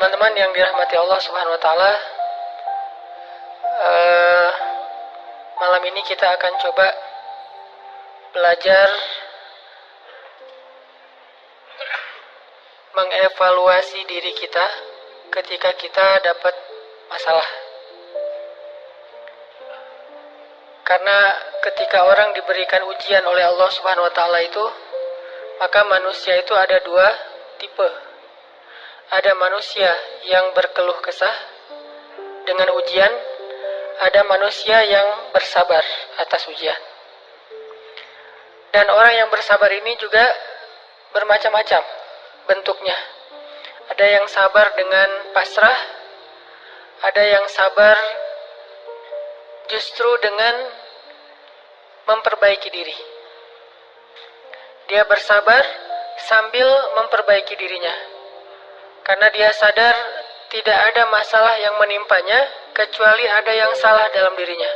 Teman-teman yang dirahmati Allah Subhanahu wa taala, malam ini kita akan coba belajar mengevaluasi diri kita ketika kita dapat masalah. Karena ketika orang diberikan ujian oleh Allah Subhanahu wa taala itu, maka manusia itu ada dua tipe. Ada manusia yang berkeluh kesah dengan ujian, ada manusia yang bersabar atas ujian. Dan orang yang bersabar ini juga bermacam-macam bentuknya. Ada yang sabar dengan pasrah, ada yang sabar justru dengan memperbaiki diri. Dia bersabar sambil memperbaiki dirinya, karena dia sadar tidak ada masalah yang menimpanya kecuali ada yang salah dalam dirinya.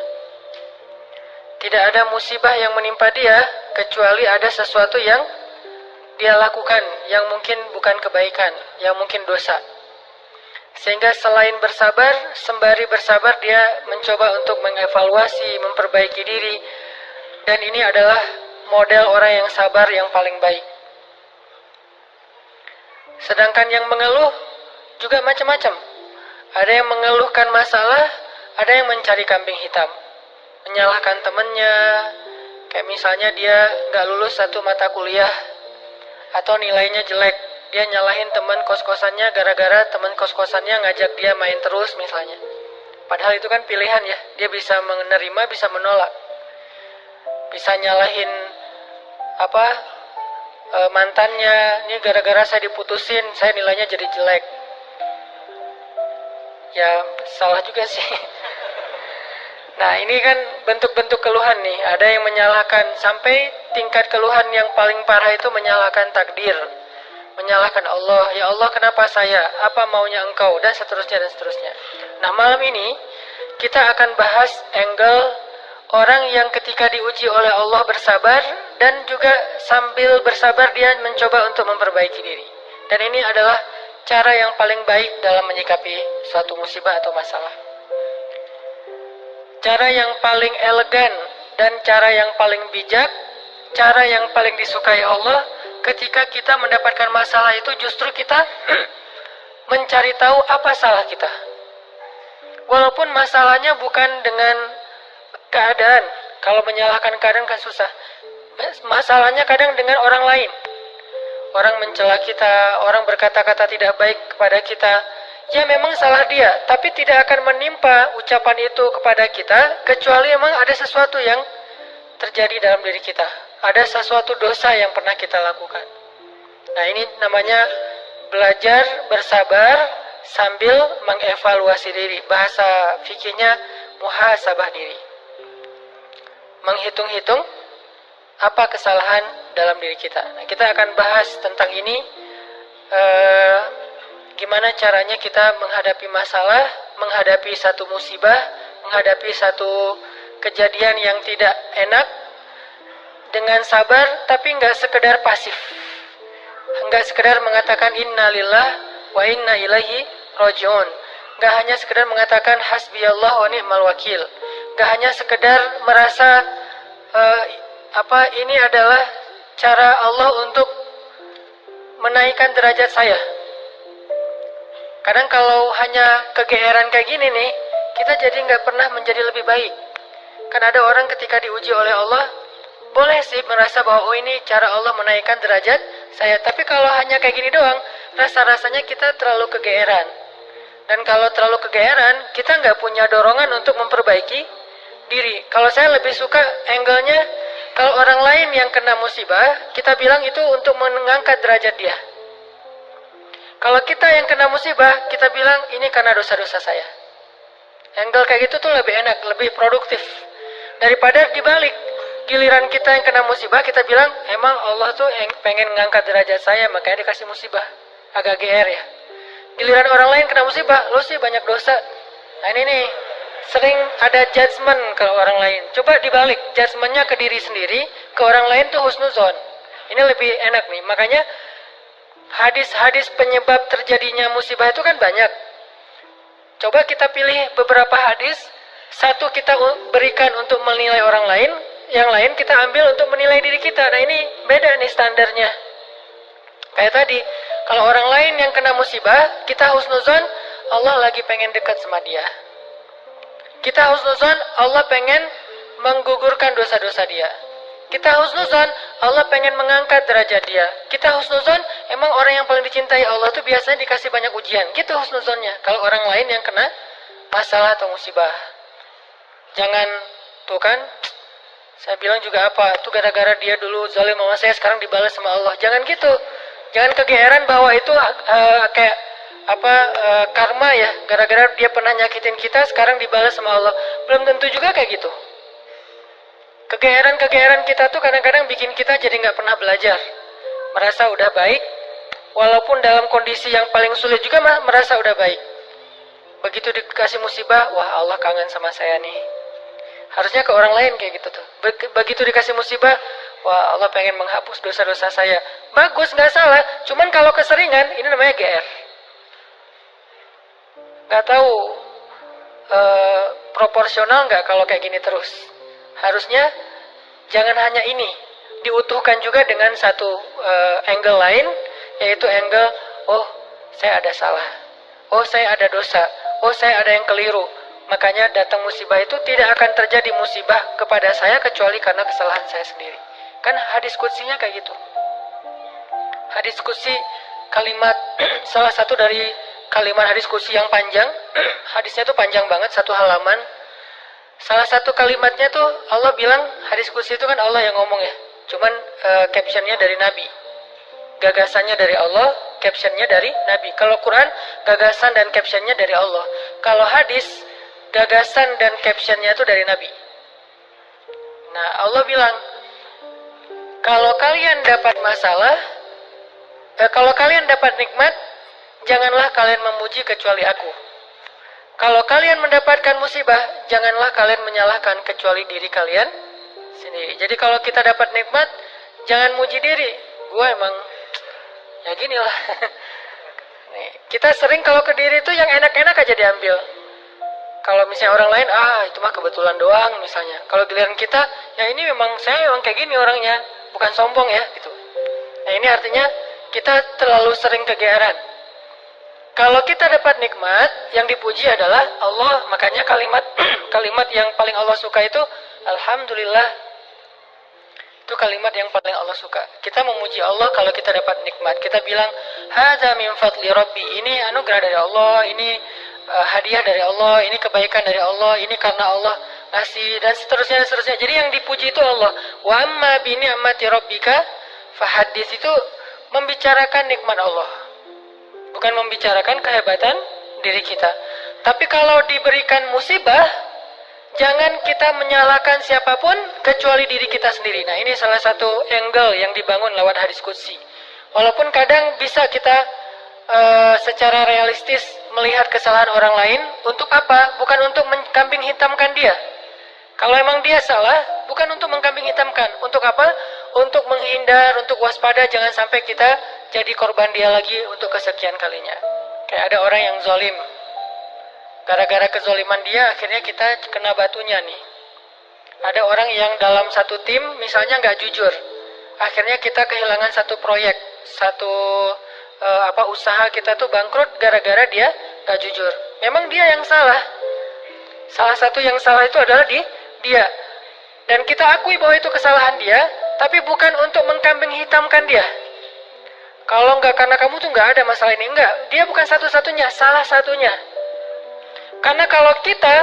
Tidak ada musibah yang menimpa dia kecuali ada sesuatu yang dia lakukan yang mungkin bukan kebaikan, yang mungkin dosa. Sehingga selain bersabar, sembari bersabar dia mencoba untuk mengevaluasi, memperbaiki diri. Dan ini adalah model orang yang sabar yang paling baik. Sedangkan yang mengeluh juga macam-macam. Ada yang mengeluhkan masalah, ada yang mencari kambing hitam, menyalahkan temannya. Kayak misalnya dia nggak lulus satu mata kuliah atau nilainya jelek, dia nyalahin teman kos-kosannya gara-gara teman kos-kosannya ngajak dia main terus misalnya. Padahal itu kan pilihan ya, dia bisa menerima, bisa menolak. Bisa nyalahin mantannya, ini gara-gara saya diputusin, saya nilainya jadi jelek. Ya salah juga sih. Nah ini kan bentuk-bentuk keluhan nih. Ada yang menyalahkan, sampai tingkat keluhan yang paling parah itu menyalahkan takdir, menyalahkan Allah. Ya Allah, kenapa saya? Apa maunya Engkau? Dan seterusnya dan seterusnya. Nah malam ini kita akan bahas angle orang yang ketika diuji oleh Allah bersabar, dan juga sambil bersabar dia mencoba untuk memperbaiki diri. Dan ini adalah cara yang paling baik dalam menyikapi suatu musibah atau masalah. Cara yang paling elegan dan cara yang paling bijak, cara yang paling disukai Allah ketika kita mendapatkan masalah itu justru kita mencari tahu apa salah kita. Walaupun masalahnya bukan dengan keadaan. Kalau menyalahkan keadaan kan susah. Masalahnya kadang dengan orang lain. Orang mencela kita, orang berkata-kata tidak baik kepada kita. Ya memang salah dia, tapi tidak akan menimpa ucapan itu kepada kita kecuali memang ada sesuatu yang terjadi dalam diri kita. Ada sesuatu dosa yang pernah kita lakukan. Nah ini namanya belajar bersabar sambil mengevaluasi diri. Bahasa fikihnya muhasabah diri. Menghitung-hitung apa kesalahan dalam diri kita. Nah, kita akan bahas tentang ini, gimana caranya kita menghadapi masalah, menghadapi satu musibah, menghadapi satu kejadian yang tidak enak dengan sabar, tapi nggak sekedar pasif, nggak sekedar mengatakan innalillah wa inna ilaihi rajiun, nggak hanya sekedar mengatakan hasbiyallah wa ni'mal wakil, nggak hanya sekedar merasa ini adalah cara Allah untuk menaikkan derajat saya. Kadang kalau hanya kegeeran kayak gini nih, kita jadi nggak pernah menjadi lebih baik. Kan ada orang ketika diuji oleh Allah, boleh sih merasa bahwa ini cara Allah menaikkan derajat saya. Tapi kalau hanya kayak gini doang, rasa-rasanya kita terlalu kegeeran. Dan kalau terlalu kegeeran, kita nggak punya dorongan untuk memperbaiki diri. Kalau saya lebih suka angle-nya, kalau orang lain yang kena musibah, kita bilang itu untuk mengangkat derajat dia. Kalau kita yang kena musibah, kita bilang ini karena dosa-dosa saya. Angle kayak gitu tuh lebih enak, lebih produktif. Daripada dibalik, giliran kita yang kena musibah, kita bilang emang Allah tuh yang pengen mengangkat derajat saya, makanya dikasih musibah. Agak GR ya. Giliran orang lain kena musibah, lo sih banyak dosa. Nah ini nih, sering ada judgement ke orang lain. Coba dibalik, judgementnya ke diri sendiri, ke orang lain tuh husnuzon. Ini lebih enak nih. Makanya Hadis-hadis penyebab terjadinya musibah itu kan banyak. Coba kita pilih beberapa hadis, satu kita berikan untuk menilai orang lain, yang lain kita ambil untuk menilai diri kita. Nah ini beda nih standarnya. Kayak tadi, kalau orang lain yang kena musibah, kita husnuzon, Allah lagi pengen dekat sama dia. Kita husnuzon, Allah pengen menggugurkan dosa-dosa dia. Kita husnuzon, Allah pengen mengangkat derajat dia. Kita husnuzon, emang orang yang paling dicintai Allah tuh biasanya dikasih banyak ujian. Gitu husnuzonnya. Kalau orang lain yang kena masalah atau musibah. Jangan, tuh kan, saya bilang juga apa, itu gara-gara dia dulu zalim sama saya, sekarang dibalas sama Allah. Jangan gitu. Jangan kegeeran bahwa itu kayak karma ya. Gara-gara dia pernah nyakitin kita, sekarang dibalas sama Allah. Belum tentu juga kayak gitu. Kegeeran kita tuh kadang-kadang bikin kita jadi nggak pernah belajar. Merasa udah baik, walaupun dalam kondisi yang paling sulit juga merasa udah baik. Begitu dikasih musibah, wah Allah kangen sama saya nih. Harusnya ke orang lain kayak gitu tuh. Begitu dikasih musibah, wah Allah pengen menghapus dosa-dosa saya. Bagus, nggak salah. Cuman kalau keseringan, ini namanya GR. Nggak tahu proporsional nggak kalau kayak gini terus. Harusnya jangan hanya ini, diutuhkan juga dengan satu angle lain, yaitu angle, oh saya ada salah, oh saya ada dosa, oh saya ada yang keliru. Makanya datang musibah itu tidak akan terjadi musibah kepada saya kecuali karena kesalahan saya sendiri. Kan hadis qudsinya kayak gitu. Hadis qudsi kalimat, salah satu dari kalimat hadis qudsi yang panjang, hadisnya itu panjang banget, satu halaman. Salah satu kalimatnya tuh Allah bilang, hadis qudsi itu kan Allah yang ngomong ya. Cuman captionnya dari Nabi. Gagasannya dari Allah, captionnya dari Nabi. Kalau Quran, gagasan dan captionnya dari Allah. Kalau hadis, gagasan dan captionnya itu dari Nabi. Nah, Allah bilang, kalau kalian dapat masalah, kalau kalian dapat nikmat, janganlah kalian memuji kecuali aku. Kalau kalian mendapatkan musibah, janganlah kalian menyalahkan kecuali diri kalian sendiri. Jadi kalau kita dapat nikmat, jangan muji diri. Gue emang, ya ginilah. Kita sering kalau ke diri itu yang enak-enak aja diambil. Kalau misalnya orang lain, itu mah kebetulan doang misalnya. Kalau giliran kita, ya ini memang saya memang kayak gini orangnya, bukan sombong ya gitu. Nah ini artinya kita terlalu sering kegeeran. Kalau kita dapat nikmat, yang dipuji adalah Allah. Makanya kalimat yang paling Allah suka itu Alhamdulillah. Itu kalimat yang paling Allah suka. Kita memuji Allah kalau kita dapat nikmat. Kita bilang, hadza min fadli rabbi. Ini anugerah dari Allah, ini hadiah dari Allah, ini kebaikan dari Allah, ini karena Allah ngasih, dan seterusnya. Jadi yang dipuji itu Allah. Wa amma bi ni'mati rabbika fahaddits, itu membicarakan nikmat Allah. Bukan membicarakan kehebatan diri kita. Tapi kalau diberikan musibah, jangan kita menyalahkan siapapun kecuali diri kita sendiri. Nah ini salah satu angle yang dibangun lewat hadis qudsi. Walaupun kadang bisa kita secara realistis melihat kesalahan orang lain. Untuk apa? Bukan untuk mengkambing hitamkan dia. Kalau emang dia salah, bukan untuk mengkambing hitamkan. Untuk apa? Untuk menghindar, untuk waspada, jangan sampai kita jadi korban dia lagi untuk kesekian kalinya. Kayak ada orang yang zalim. Gara-gara kezaliman dia, akhirnya kita kena batunya nih. Ada orang yang dalam satu tim, misalnya nggak jujur. Akhirnya kita kehilangan satu proyek, satu usaha kita tuh bangkrut gara-gara dia nggak jujur. Memang dia yang salah. Salah satu yang salah itu adalah dia. Dan kita akui bahwa itu kesalahan dia, tapi bukan untuk mengkambing hitamkan dia. Kalau nggak karena kamu tuh nggak ada masalah ini. Enggak, dia bukan satu-satunya, salah satunya. Karena kalau kita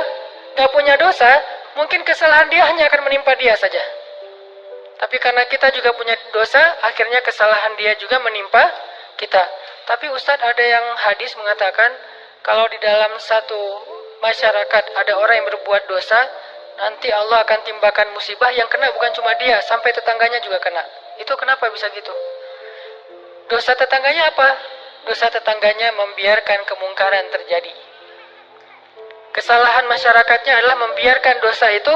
nggak punya dosa, mungkin kesalahan dia hanya akan menimpa dia saja. Tapi karena kita juga punya dosa, akhirnya kesalahan dia juga menimpa kita. Tapi Ustadz, ada yang hadis mengatakan, kalau di dalam satu masyarakat ada orang yang berbuat dosa, nanti Allah akan timbakan musibah yang kena bukan cuma dia, sampai tetangganya juga kena. Itu kenapa bisa gitu? Dosa tetangganya apa? Dosa tetangganya membiarkan kemungkaran terjadi. Kesalahan masyarakatnya adalah membiarkan dosa itu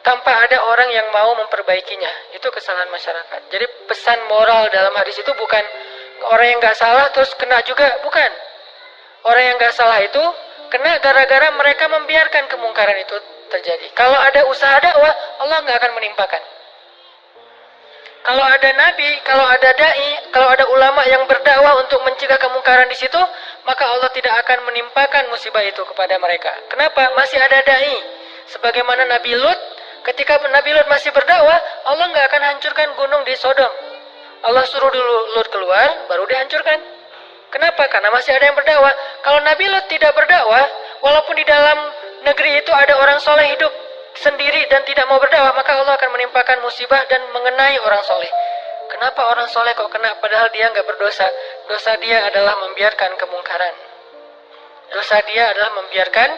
tanpa ada orang yang mau memperbaikinya. Itu kesalahan masyarakat. Jadi pesan moral dalam hadis itu bukan orang yang nggak salah terus kena juga, bukan. Orang yang nggak salah itu kena gara-gara mereka membiarkan kemungkaran itu terjadi. Kalau ada usaha dakwah, Allah nggak akan menimpakan. Kalau ada nabi, kalau ada dai, kalau ada ulama yang berdakwah untuk mencegah kemungkaran di situ, maka Allah tidak akan menimpakan musibah itu kepada mereka. Kenapa? Masih ada dai. Sebagaimana Nabi Lut, ketika Nabi Lut masih berdakwah, Allah nggak akan hancurkan gunung di Sodom. Allah suruh dulu Lut keluar, baru dihancurkan. Kenapa? Karena masih ada yang berdakwah. Kalau Nabi Lut tidak berdakwah, walaupun di dalam negeri itu ada orang soleh hidup sendiri dan tidak mau berdakwah, maka Allah akan menimpakan musibah dan mengenai orang soleh. Kenapa orang soleh kok kena padahal dia nggak berdosa? Dosa dia adalah membiarkan kemungkaran. Dosa dia adalah membiarkan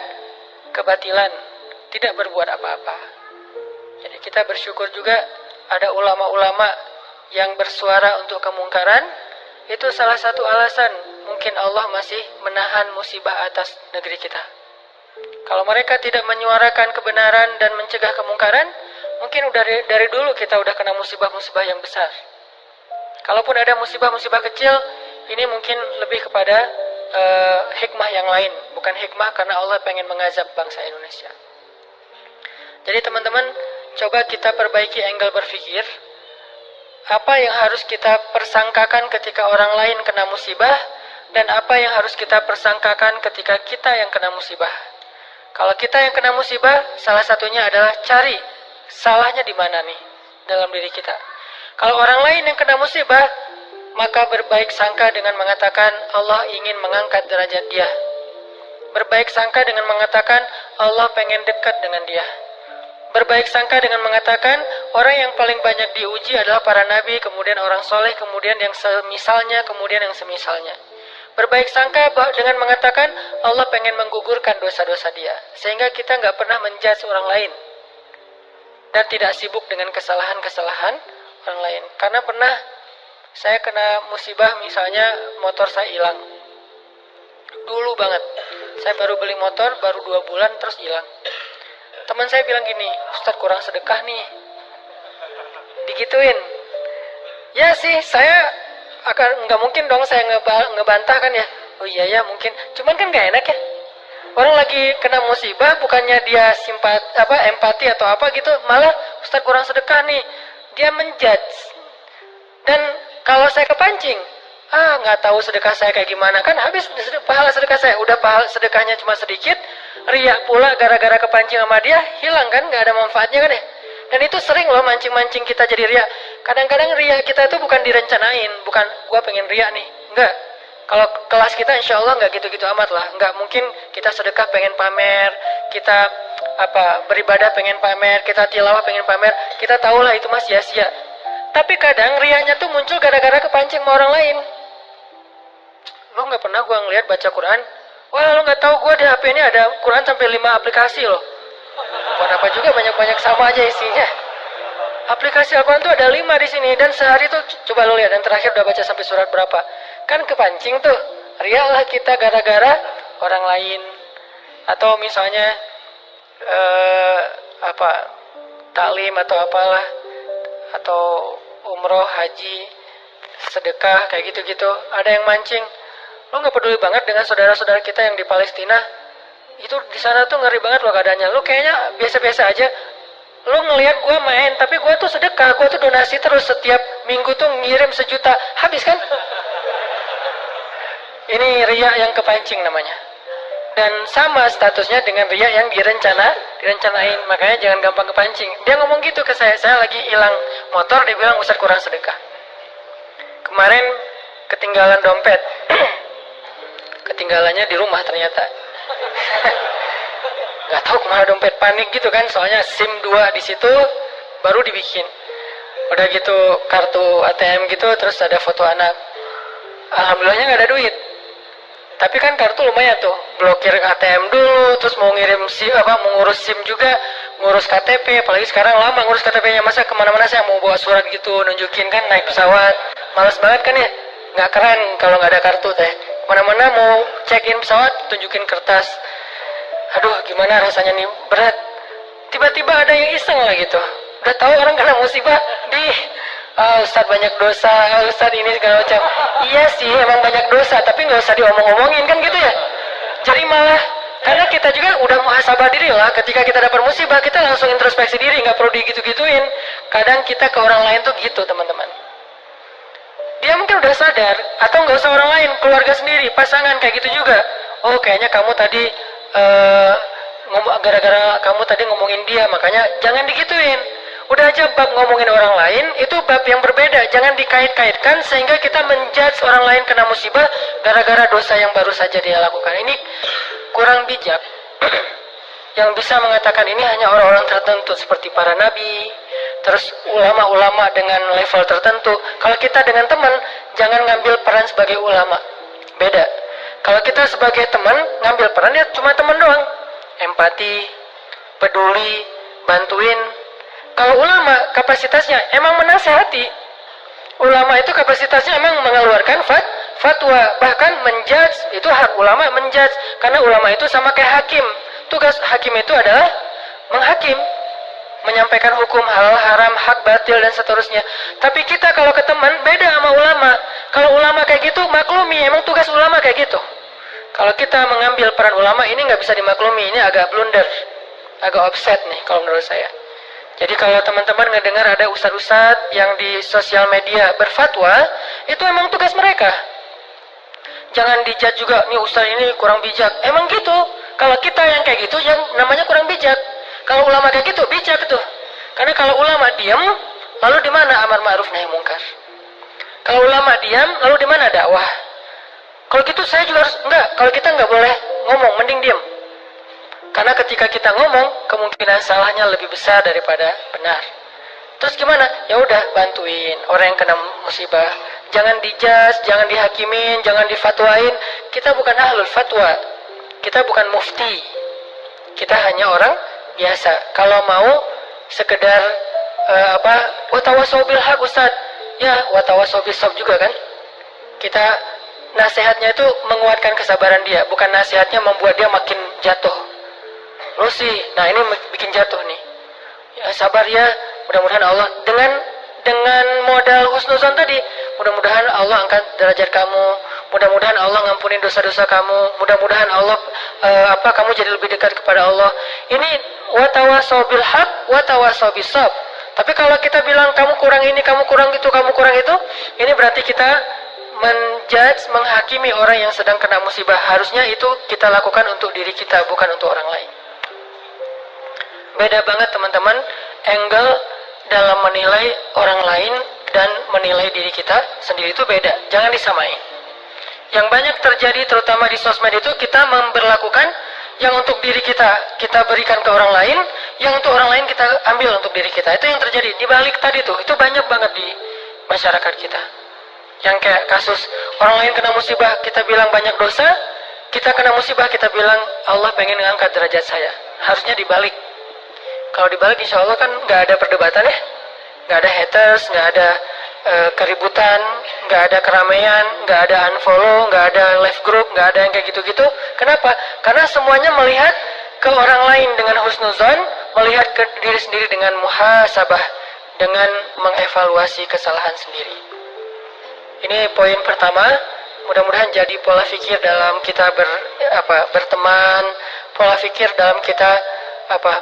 kebatilan, tidak berbuat apa-apa. Jadi kita bersyukur juga ada ulama-ulama yang bersuara untuk kemungkaran. Itu salah satu alasan mungkin Allah masih menahan musibah atas negeri kita. Kalau mereka tidak menyuarakan kebenaran dan mencegah kemungkaran, mungkin dari dulu kita udah kena musibah-musibah yang besar. Kalaupun ada musibah-musibah kecil, ini mungkin lebih kepada hikmah yang lain, bukan hikmah karena Allah pengen mengazab bangsa Indonesia. Jadi teman-teman, coba kita perbaiki angle berpikir. Apa yang harus kita persangkakan ketika orang lain kena musibah, dan apa yang harus kita persangkakan ketika kita yang kena musibah. Kalau kita yang kena musibah, salah satunya adalah cari salahnya di mana nih dalam diri kita. Kalau orang lain yang kena musibah, maka berbaik sangka dengan mengatakan Allah ingin mengangkat derajat dia. Berbaik sangka dengan mengatakan Allah pengen dekat dengan dia. Berbaik sangka dengan mengatakan orang yang paling banyak diuji adalah para nabi, kemudian orang soleh, kemudian yang semisalnya, kemudian yang semisalnya. Berbaik sangka dengan mengatakan Allah pengen menggugurkan dosa-dosa dia, sehingga kita nggak pernah menjudge orang lain dan tidak sibuk dengan kesalahan-kesalahan orang lain. Karena pernah saya kena musibah, misalnya motor saya hilang dulu banget. Saya baru beli motor baru 2 bulan terus hilang. Teman saya bilang gini, Ustadz kurang sedekah nih, digituin. Ya sih, saya akan nggak mungkin dong saya ngebantah kan ya. Oh iya ya mungkin, cuman kan nggak enak ya. Orang lagi kena musibah, bukannya dia empati atau apa gitu, malah Ustadz kurang sedekah nih, dia menjudge. Dan kalau saya kepancing, nggak tahu sedekah saya kayak gimana, kan habis pahala sedekah saya. Udah pahala sedekahnya cuma sedikit, riak pula gara-gara kepancing sama dia, hilang kan, nggak ada manfaatnya kan ya. Dan itu sering loh mancing-mancing kita jadi riak. Kadang-kadang riak kita itu bukan direncanain, bukan gua pengen riak nih, enggak. Kalau kelas kita insya Allah nggak gitu-gitu amat lah, nggak mungkin kita sedekah pengen pamer, kita beribadah pengen pamer, kita tilawah pengen pamer, kita tahulah itu mah sia-sia. Tapi kadang riaknya tuh muncul gara-gara kepancing sama orang lain. Lo nggak pernah gua ngeliat baca Quran, wah lo nggak tahu gua di HP ini ada Quran sampai 5 aplikasi loh. Buat apa juga banyak-banyak sama aja isinya. Aplikasi Al-Quran tuh ada 5 di sini, dan sehari tuh coba lo lihat, dan terakhir udah baca sampai surat berapa. Kan kepancing tuh, riaklah kita gara-gara orang lain. Atau misalnya taklim atau apalah, atau umroh, haji, sedekah kayak gitu-gitu. Ada yang mancing. Lo nggak peduli banget dengan saudara-saudara kita yang di Palestina. Itu di sana tuh ngeri banget loh keadaannya. Lo kayaknya biasa-biasa aja. Lo ngelihat gue main, tapi gue tuh sedekah, gue tuh donasi terus setiap minggu tuh ngirim 1 juta, habis kan? Ini riya yang kepancing namanya. Dan sama statusnya dengan riya yang direncanain. Makanya jangan gampang kepancing. Dia ngomong gitu ke saya lagi hilang motor, dia bilang Ustadz kurang sedekah. Kemarin ketinggalan dompet, ketinggalannya di rumah ternyata. Gak tahu kemana dompet, panik gitu kan, soalnya SIM 2 di situ baru dibikin. Udah gitu kartu ATM gitu, terus ada foto anak. Alhamdulillahnya gak ada duit. Tapi kan kartu lumayan tuh, blokir ATM dulu, terus mau ngirim SIM, mau ngurus SIM juga, ngurus KTP, apalagi sekarang lama ngurus KTP-nya, masa kemana-mana saya mau bawa surat gitu, nunjukin kan naik pesawat, males banget kan ya, nggak keren kalau nggak ada kartu teh. Kemana-mana mau check-in pesawat, tunjukin kertas. Aduh, gimana rasanya nih, berat. Tiba-tiba ada yang iseng lah gitu. Udah tahu orang kena musibah, Ah, Ustadz banyak dosa, Ustadz ini segala macam. Iya sih, emang banyak dosa, tapi nggak usah diomong-omongin kan gitu ya. Jadi malah karena kita juga udah muhasabah diri lah, ketika kita dapat musibah kita langsung introspeksi diri, nggak perlu digitu-gituin. Kadang kita ke orang lain tuh gitu teman-teman. Dia mungkin udah sadar, atau nggak usah orang lain, keluarga sendiri, pasangan kayak gitu juga. Oh kayaknya kamu tadi gara-gara kamu tadi ngomongin dia, makanya jangan digituin. Udah aja bab ngomongin orang lain, itu bab yang berbeda. Jangan dikait-kaitkan sehingga kita menjudge orang lain kena musibah gara-gara dosa yang baru saja dia lakukan. Ini kurang bijak. Yang bisa mengatakan ini hanya orang-orang tertentu seperti para nabi, terus ulama-ulama dengan level tertentu. Kalau kita dengan teman, jangan ngambil peran sebagai ulama. Beda. Kalau kita sebagai teman, ngambil peran ya cuma teman doang. Empati, peduli, bantuin. Kalau ulama, kapasitasnya emang menasehati. Ulama itu kapasitasnya emang mengeluarkan fatwa. Bahkan menjudge, itu hak ulama menjudge. Karena ulama itu sama kayak hakim. Tugas hakim itu adalah menghakim, menyampaikan hukum halal, haram, hak, batil, dan seterusnya. Tapi kita kalau ke teman, beda sama ulama. Kalau ulama kayak gitu, maklumi. Emang tugas ulama kayak gitu. Kalau kita mengambil peran ulama, ini nggak bisa dimaklumi. Ini agak blunder, agak offset nih kalau menurut saya. Jadi kalau teman-teman ngedengar ada ustadz-ustadz yang di sosial media berfatwa, itu emang tugas mereka. Jangan dijudge juga, nih ustadz ini kurang bijak. Emang gitu. Kalau kita yang kayak gitu, yang namanya kurang bijak. Kalau ulama kayak gitu, bijak tuh. Karena kalau ulama diam, lalu di mana amar ma'ruf nahi mungkar? Kalau ulama diam, lalu di mana dakwah? Kalau gitu saya juga harus enggak. Kalau kita enggak boleh ngomong, mending diam. Karena ketika kita ngomong, kemungkinan salahnya lebih besar daripada benar. Terus gimana? Ya udah, bantuin orang yang kena musibah. Jangan dijudge, jangan dihakimin, jangan difatwain. Kita bukan ahlul fatwa. Kita bukan mufti. Kita hanya orang biasa. Kalau mau sekedar watawasau bil haq Ustaz. Ya, watawasau bis sabr juga kan. Kita nasihatnya itu menguatkan kesabaran dia, bukan nasihatnya membuat dia makin jatuh. Lu sih, nah ini bikin jatuh nih. Ya sabar ya, mudah-mudahan Allah dengan modal husnuzon tadi, mudah-mudahan Allah angkat derajat kamu, mudah-mudahan Allah ngampunin dosa-dosa kamu, mudah-mudahan Allah kamu jadi lebih dekat kepada Allah. Ini watawasau bil haq, watawasau bis sabr. Tapi kalau kita bilang kamu kurang ini, kamu kurang itu, kamu kurang itu, ini berarti kita menjudge, menghakimi orang yang sedang kena musibah. Harusnya itu kita lakukan untuk diri kita, bukan untuk orang lain. Beda banget teman-teman, angle dalam menilai orang lain dan menilai diri kita sendiri itu beda. Jangan disamain. Yang banyak terjadi terutama di sosmed itu, kita memberlakukan yang untuk diri kita berikan ke orang lain, yang untuk orang lain kita ambil untuk diri kita. Itu yang terjadi di balik tadi tuh. Itu banyak banget di masyarakat kita. Yang kayak kasus orang lain kena musibah, kita bilang banyak dosa, kita kena musibah, kita bilang Allah pengen ngangkat derajat saya. Harusnya dibalik. Kalau dibalik insya Allah kan nggak ada perdebatan ya, nggak ada haters, nggak ada keributan, nggak ada keramaian, nggak ada unfollow, nggak ada left group, nggak ada yang kayak gitu-gitu. Kenapa? Karena semuanya melihat ke orang lain dengan husnuzon, melihat ke diri sendiri dengan muhasabah, dengan mengevaluasi kesalahan sendiri. Ini poin pertama. Mudah-mudahan jadi pola pikir dalam kita berteman, pola pikir dalam kita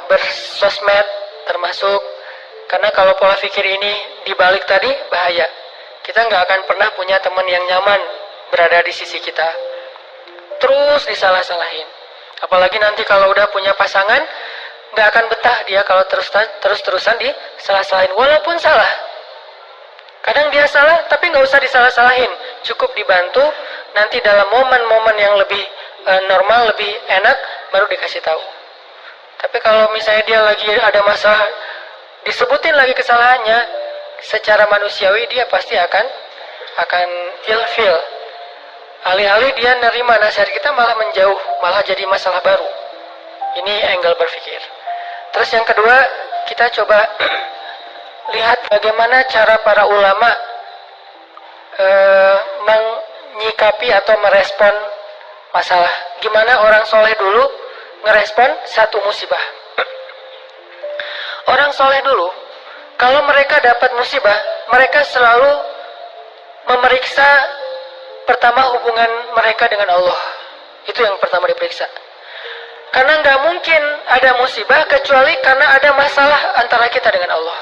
bersosmed termasuk. Karena kalau pola pikir ini dibalik tadi bahaya. Kita nggak akan pernah punya teman yang nyaman berada di sisi kita. Terus disalah-salahin. Apalagi nanti kalau udah punya pasangan, nggak akan betah dia kalau terus-terusan disalah-salahin walaupun salah. Kadang dia salah, tapi nggak usah disalah-salahin. Cukup dibantu, nanti dalam momen-momen yang lebih normal, lebih enak, baru dikasih tahu. Tapi kalau misalnya dia lagi ada masalah, disebutin lagi kesalahannya, secara manusiawi dia pasti akan ilfil. Alih-alih dia nerima nasihat kita malah menjauh, malah jadi masalah baru. Ini angle berpikir. Terus yang kedua, kita coba lihat bagaimana cara para ulama menyikapi atau merespon masalah. Gimana orang soleh dulu ngerespon satu musibah. Orang soleh dulu, kalau mereka dapat musibah, mereka selalu memeriksa pertama hubungan mereka dengan Allah. Itu yang pertama diperiksa. Karena nggak mungkin ada musibah kecuali karena ada masalah antara kita dengan Allah.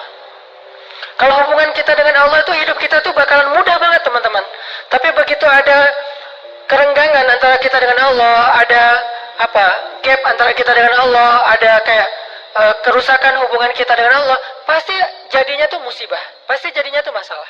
Kalau hubungan kita dengan Allah itu, hidup kita tuh bakalan mudah banget teman-teman. Tapi begitu ada kerenggangan antara kita dengan Allah, ada gap antara kita dengan Allah, ada kayak kerusakan hubungan kita dengan Allah, pasti jadinya tuh musibah, pasti jadinya tuh masalah.